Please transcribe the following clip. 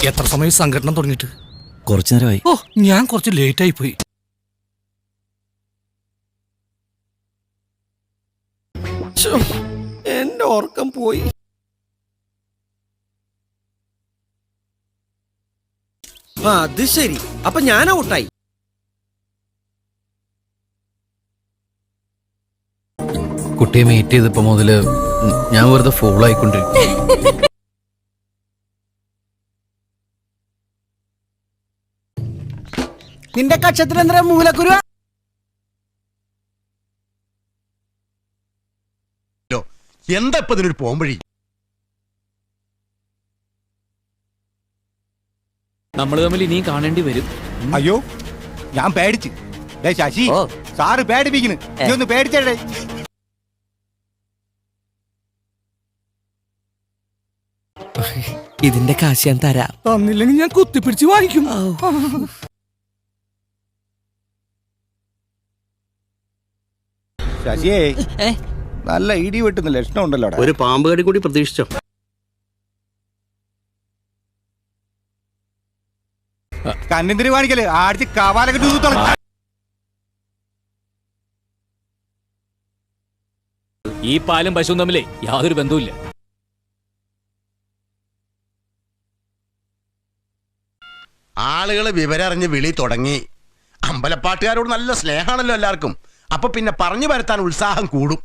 എത്ര സമയം സംഘടന തുടങ്ങിയിട്ട്? കുറച്ചു നേരമായി. ഓ, ഞാൻ കുറച്ച് ലേറ്റ് ആയി പോയി. എന്റെ ഓർക്കം പോയി. അത് ശരി, അപ്പൊ ഞാൻ ഔട്ടായി. കുട്ടിയെ മീറ്റ് ചെയ്തപ്പോ മുതല് ഞാൻ വെറുതെ ഫോൾ ആയിക്കൊണ്ടിരിക്കും. നിന്റെ കക്ഷത്തിൽ എന്താ മൂലക്കുരു? എന്താ ഇപ്പൊ ഇതിനൊരു പോംവഴി? നമ്മൾ തമ്മിൽ ഇനിയും കാണേണ്ടി വരും. അയ്യോ, ഞാൻ പേടിച്ച്. ശശി, സാറ് പേടിപ്പിക്കുന്നു. നീ ഒന്ന് പേടിച്ചേ. ഇതിന്റെ കാശ് ഞാൻ തരാം. തന്നില്ലെങ്കിൽ ഞാൻ കുത്തിപ്പിടിച്ച് വാങ്ങിക്കും. ശശിയേ, നല്ല ഇടി വെട്ടുന്ന ലക്ഷണം ഉണ്ടല്ലോ. ഒരു പാമ്പ് കടി കൂടി പ്രതീക്ഷിച്ചോ? കണ്ണിന്തിരി കാണിക്കല് ആടിച്ച് കവാലൊക്കെ തൂത്തോളാം. ഈ പാലും പശുവും തമ്മിലേ യാതൊരു ബന്ധവുമില്ല. ആളുകള് വിവരറിഞ്ഞ് വിളി തുടങ്ങി. അമ്പലപ്പാട്ടുകാരോട് നല്ല സ്നേഹമാണല്ലോ എല്ലാവർക്കും. അപ്പൊ പിന്നെ പറഞ്ഞു വരുത്താൻ ഉത്സാഹം കൂടും.